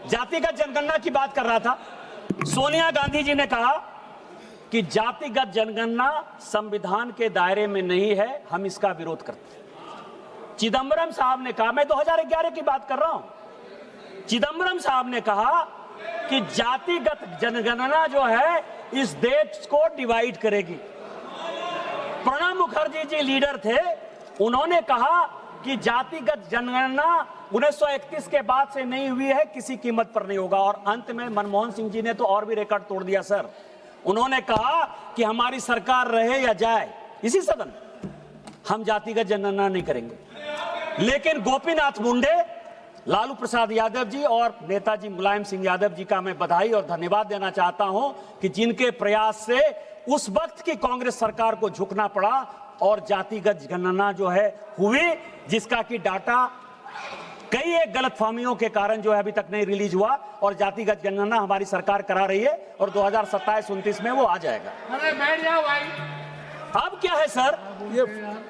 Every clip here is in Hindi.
जातिगत जनगणना की बात कर रहा था। सोनिया गांधी जी ने कहा कि जातिगत जनगणना संविधान के दायरे में नहीं है, हम इसका विरोध करते हैं। चिदंबरम साहब ने कहा, मैं 2011 की बात कर रहा हूं, चिदंबरम साहब ने कहा कि जातिगत जनगणना जो है इस देश को डिवाइड करेगी। प्रणब मुखर्जी जी लीडर थे, उन्होंने कहा कि जातिगत जनगणना 1931 के बाद से नहीं हुई है, किसी कीमत पर नहीं होगा। और अंत में मनमोहन सिंह जी ने तो और भी रिकॉर्ड तोड़ दिया सर। उन्होंने कहा कि हमारी सरकार रहे या जाए, इसी सदन हम जातिगत जनगणना नहीं करेंगे। लेकिन गोपीनाथ मुंडे, लालू प्रसाद यादव जी और नेताजी मुलायम सिंह यादव जी का मैं बधाई और धन्यवाद देना चाहता हूं कि जिनके प्रयास से उस वक्त की कांग्रेस सरकार को झुकना पड़ा और जातिगत गणना जो है हुई, जिसका कि डाटा कई एक गलतफहमियों के कारण जो है अभी तक नहीं रिलीज हुआ, और जातिगत गणना हमारी सरकार करा रही है और 2027-29 में वो आ जाएगा। अरे बैठ जाओ भाई। अब क्या है सर, ये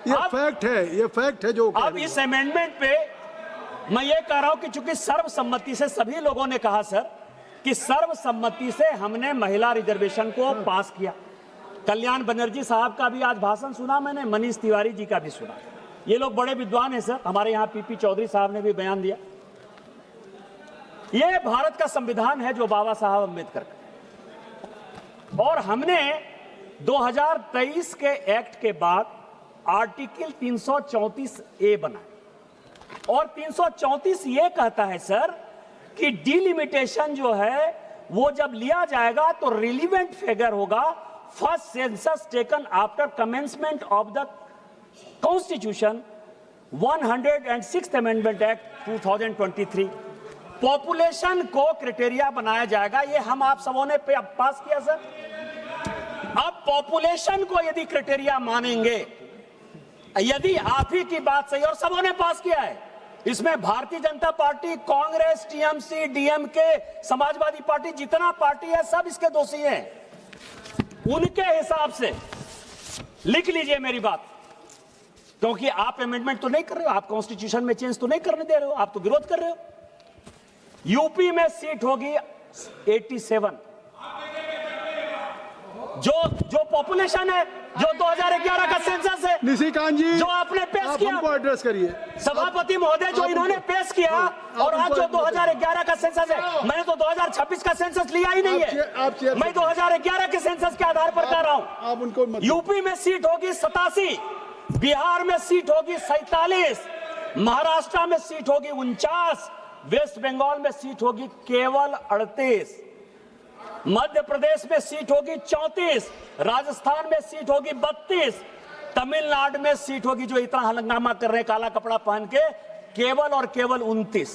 फैक्ट है, ये फैक्ट है जो अब इस अमेंडमेंट पे मैं ये कह रहा हूं कि चूंकि सर्वसम्मति से सभी लोगों ने कहा सर कि सर्वसम्मति से हमने महिला रिजर्वेशन को पास किया। कल्याण बनर्जी साहब का भी आज भाषण सुना मैंने, मनीष तिवारी जी का भी सुना। ये लोग बड़े विद्वान हैं सर। हमारे यहाँ पीपी चौधरी साहब ने भी बयान दिया। ये भारत का संविधान है जो बाबा साहब अम्बेडकर का, और हमने 2023 के एक्ट के बाद आर्टिकल 334A बनाया, और 334 ये कहता है सर कि डिलिमिटेशन जो है वो जब लिया जाएगा तो रिलीवेंट फिगर होगा first census taken after commencement of the constitution 106th amendment act 2023। Population को क्राइटेरिया बनाया जाएगा, ये हम आप सबों ने पास किया सर। अब पॉपुलेशन को यदि क्राइटेरिया मानेंगे, यदि आप ही की बात सही, और सबों ने पास किया है, इसमें Bharatiya Janata party, Congress, TMC, DMK, Samajwadi party, जितना पार्टी है सब इसके दोषी हैं। उनके हिसाब से लिख लीजिए मेरी बात, क्योंकि आप अमेंडमेंट तो नहीं कर रहे हो, आप कॉन्स्टिट्यूशन में चेंज तो नहीं करने दे रहे हो, आप तो विरोध कर रहे हो। यूपी में सीट होगी 87, जो पॉपुलेशन है, जो 2011 का सेंसस है, निशिकांत जी जो आपने पेश किया, हमको एड्रेस करिए सभापति महोदय, जो इन्होंने पेश किया, और आज जो 2011 का सेंसस है, मैंने तो 2026 का सेंसस लिया ही नहीं है, मैं 2011 के सेंसस के आधार पर कह रहा हूं। यूपी में सीट होगी 87, बिहार में सीट होगी 47, महाराष्ट्र में सीट होगी 49, वेस्ट बंगाल में सीट होगी केवल 38, मध्य प्रदेश में सीट होगी 34, राजस्थान में सीट होगी 32, तमिलनाडु में सीट होगी, जो इतना हंगामा कर रहे हैं काला कपड़ा पहन के, केवल और केवल 29,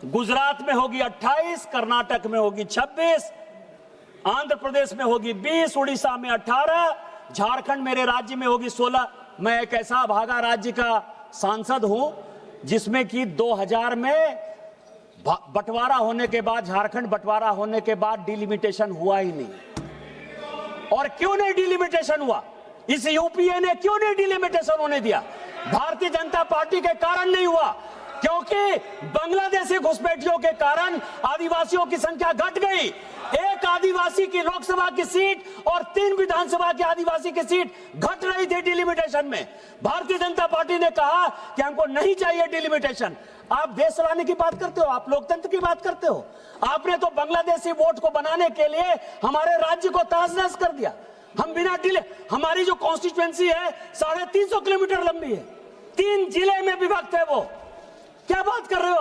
गुजरात में होगी 28, कर्नाटक में होगी 26, आंध्र प्रदेश में होगी 20, उड़ीसा में 18, झारखंड मेरे राज्य में होगी 16। मैं एक ऐसा भागा राज्य का सांसद हूं जिसमें कि 2000 में बंटवारा होने के बाद, झारखंड बंटवारा होने के बाद डिलिमिटेशन हुआ ही नहीं। और क्यों नहीं डिलिमिटेशन हुआ? इस यूपीए ने क्यों नहीं डिलिमिटेशन होने दिया? भारतीय जनता पार्टी के कारण नहीं हुआ, क्योंकि बांग्लादेशी घुसपैठियों के कारण आदिवासियों की संख्या घट गई। एक आदिवासी की लोकसभा की सीट और 3 विधानसभा की आदिवासी की सीट घट रही थी डिलिमिटेशन में। भारतीय जनता पार्टी ने कहा कि हमको नहीं चाहिए डिलिमिटेशन। आप देश चलाने की बात करते हो, आप लोकतंत्र की बात करते हो। आपने तो बांग्लादेशी वोट को बनाने के लिए हमारे राज्य को तहस-नहस कर दिया। हम बिना डिले, हमारी जो कॉन्स्टिट्यूएंसी है 350 किलोमीटर लंबी है, 3 जिले में विभक्त है वो। क्या बात कर रहे हो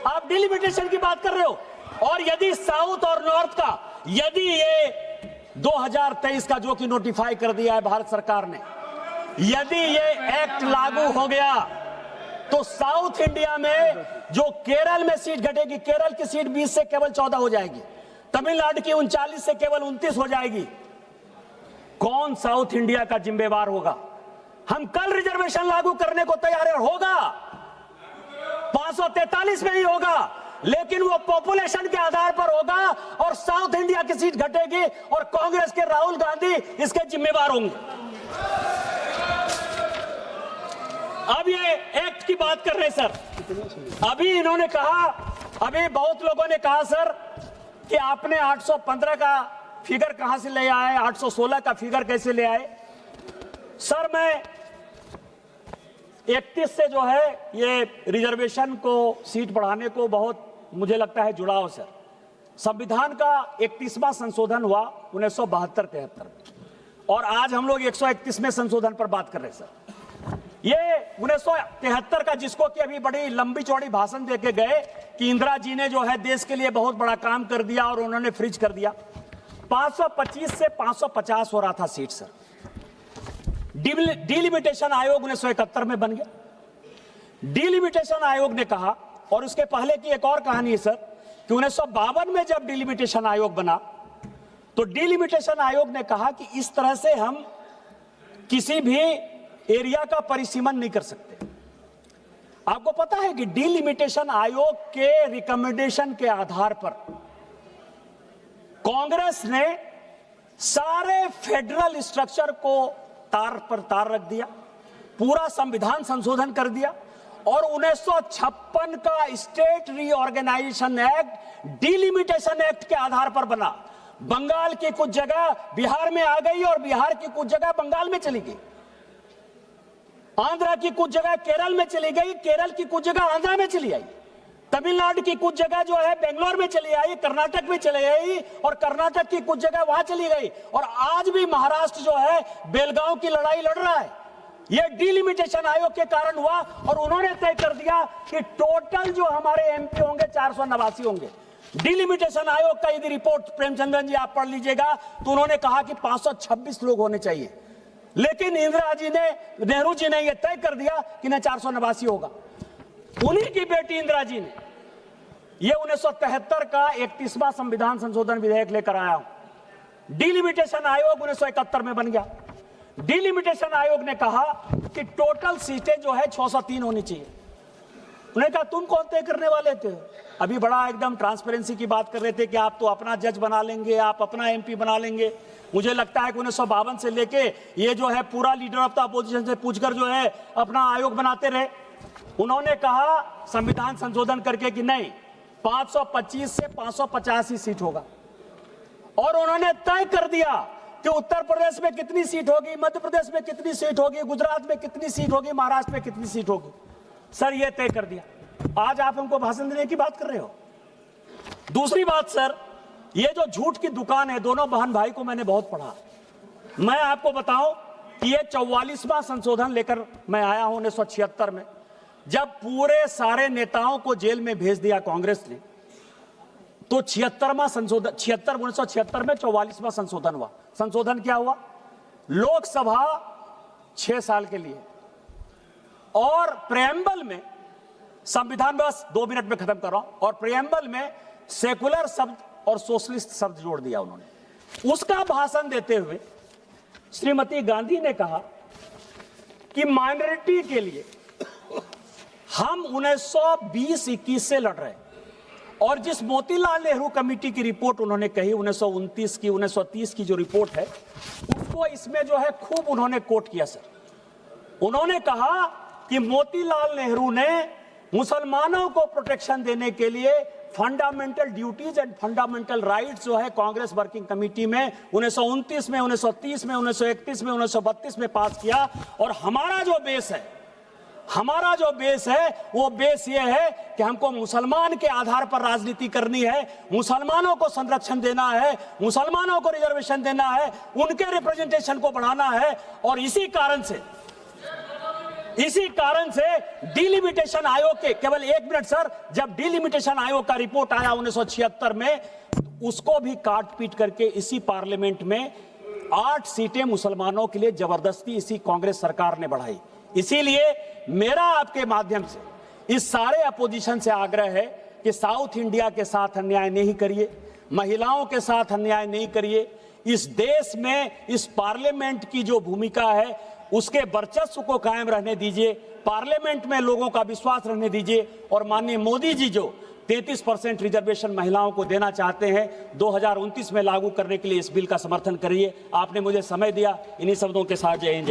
आप डिलिमिटेशन की बात कर रहे हो। और यदि साउथ और नॉर्थ का, यदि ये 2023 का जो कि नोटिफाई कर दिया है भारत सरकार ने, यदि ये एक्ट लागू हो गया तो साउथ इंडिया में जो केरल में सीट घटेगी, केरल की सीट 20 से केवल 14 हो जाएगी, तमिलनाडु की 39 से केवल 29 हो जाएगी। कौन साउथ इंडिया का जिम्मेवार होगा? हम कल रिजर्वेशन लागू करने को तैयार है, होगा 543 में ही होगा, लेकिन वो पॉपुलेशन के आधार पर होगा और साउथ इंडिया की सीट घटेगी और कांग्रेस के राहुल गांधी इसके जिम्मेवार होंगे। अब ये एक्ट की बात कर रहे हैं सर, अभी इन्होंने कहा अभी बहुत लोगों ने कहा सर कि आपने 815 का फिगर कहां से ले आए, 816 का फिगर कैसे ले आए। सर मैं 31 से जो है ये रिजर्वेशन को सीट बढ़ाने को बहुत मुझे लगता है जुड़ाव सर। संविधान का 31वां संशोधन हुआ 1972-73 और आज हम लोग 131वें संशोधन पर बात कर रहे हैं सर। ये 1973 का जिसको कि अभी बड़ी लंबी चौड़ी भाषण देके गए कि इंदिरा जी ने जो है देश के लिए बहुत बड़ा काम कर दिया और उन्होंने फ्रीज कर दिया। 525 से 550 हो रहा था सीट सर। डिलिमिटेशन आयोग 1971 में बन गया। डिलिमिटेशन आयोग ने कहा, और उसके पहले की एक और कहानी है सर कि 1952 में जब डिलिमिटेशन आयोग बना तो डिलिमिटेशन आयोग ने कहा कि इस तरह से हम किसी भी एरिया का परिसीमन नहीं कर सकते। आपको पता है कि डिलिमिटेशन आयोग के रिकमेंडेशन के आधार पर कांग्रेस ने सारे फेडरल स्ट्रक्चर को तार पर तार रख दिया, पूरा संविधान संशोधन कर दिया और 1956 का state reorganisation act delimitation act के आधार पर बना। बंगाल की कुछ जगह बिहार में आ गई और बिहार की कुछ जगह बंगाल में चली गई। आंध्र की कुछ जगह केरल में चली गई, केरल की कुछ जगह आंध्र में चली आई, तमिलनाडु की कुछ जगह जो है बेंगलोर में चली आई, कर्नाटक में चली आई और कर्नाटक की कुछ जगह वहां चली गई और आज भी महाराष्ट्र जो है बेलगांव की लड़ाई लड़ रहा है। यह डिलिमिटेशन आयोग के कारण हुआ और उन्होंने तय कर दिया कि टोटल जो हमारे एमपी होंगे 489 होंगे। डिलिमिटेशन आयोग का यदि रिपोर्ट प्रेमचंद्रन जी आप पढ़ लीजिएगा तो उन्होंने कहा कि 526 लोग होने चाहिए, लेकिन इंदिरा जी ने, नेहरू जी ने यह तय कर दिया कि न 489 होगा। उन्हीं की बेटी इंदिरा जी ने यह 1973 का 31वां संविधान संशोधन विधेयक लेकर आया। डिलिमिटेशन आयोग 1971 में बन गया। डिलिमिटेशन आयोग ने कहा कि टोटल सीटें जो है 603 होनी चाहिए। उन्होंने कहा तुम कौन तय करने वाले थे? अभी बड़ा एकदम ट्रांसपेरेंसी की बात कर रहे थे कि आप तो अपना जज बना लेंगे, आप अपना एमपी बना लेंगे। मुझे लगता है कि 1952 से लेके ये जो है पूरा लीडर ऑफ द अपोजिशन से पूछकर जो है अपना आयोग बनाते रहे। उन्होंने कहा संविधान संशोधन करके कि नहीं, 525 से 550 ही सीट होगा और उन्होंने तय कर दिया कि उत्तर प्रदेश में कितनी सीट होगी, मध्य प्रदेश में कितनी सीट होगी, गुजरात में कितनी सीट होगी, महाराष्ट्र में कितनी सीट होगी। सर ये तय कर दिया। आज आप हमको भाषण देने की बात कर रहे हो। दूसरी बात सर, ये जो झूठ की दुकान है, दोनों बहन भाई को मैंने बहुत पढ़ा। मैं आपको बताऊं कि ये 44वां संशोधन लेकर मैं आया हूं 1976 में, जब पूरे सारे नेताओं को जेल में भेज दिया कांग्रेस ने, तो 76वां संशोधन 1976 में 44वां संशोधन हुआ। संशोधन क्या हुआ? लोकसभा 6 साल के लिए और प्रेएम्बल में, संविधान बस 2 मिनट में खत्म कर रहा हूं, और प्रेएम्बल में सेकुलर शब्द और सोशलिस्ट शब्द जोड़ दिया उन्होंने। उसका भाषण देते हुए श्रीमती गांधी ने कहा कि माइनॉरिटी के लिए हम 1920-21 से लड़ रहे हैं और जिस मोतीलाल नेहरू कमेटी की रिपोर्ट उन्होंने कही 1929 की, 1930 की जो रिपोर्ट है, उसको इसमें जो है खूब उन्होंने कोट किया सर। उन्होंने कहा कि मोतीलाल नेहरू ने मुसलमानों को प्रोटेक्शन देने के लिए fundamental duties and fundamental rights जो है कांग्रेस वर्किंग कमेटी में 1929 में, 1930 में, 1931 में, 1932 में पास किया। और हमारा जो बेस है वो बेस ये है कि हमको मुसलमान के आधार पर राजनीति करनी है, मुसलमानों को संरक्षण देना है, मुसलमानों को रिजर्वेशन देना है, उनके रिप्रेजेंटेशन को बढ़ाना है। और इसी कारण से डिलिमिटेशन आयोग के, केवल 1 मिनट सर, जब डिलिमिटेशन आयोग का रिपोर्ट आया 1976 में, उसको भी काट पीट करके इसी पार्लियामेंट में 8 सीटें मुसलमानों के लिए जबरदस्ती इसी कांग्रेस सरकार ने बढ़ाई। इसीलिए मेरा आपके माध्यम से इस सारे अपोजिशन से आग्रह है कि साउथ इंडिया के साथ अन्याय नहीं करिए, महिलाओं के साथ अन्याय नहीं करिए। इस देश में इस पार्लियामेंट की जो भूमिका है उसके वर्चस्व को कायम रहने दीजिए, पार्लियामेंट में लोगों का विश्वास रहने दीजिए। और माननीय मोदी जी जो 33% रिजर्वेशन महिलाओं को देना चाहते हैं 2029 में लागू करने के लिए इस बिल का समर्थन करिए। आपने मुझे समय दिया, इन्हीं शब्दों के साथ जय हिंद।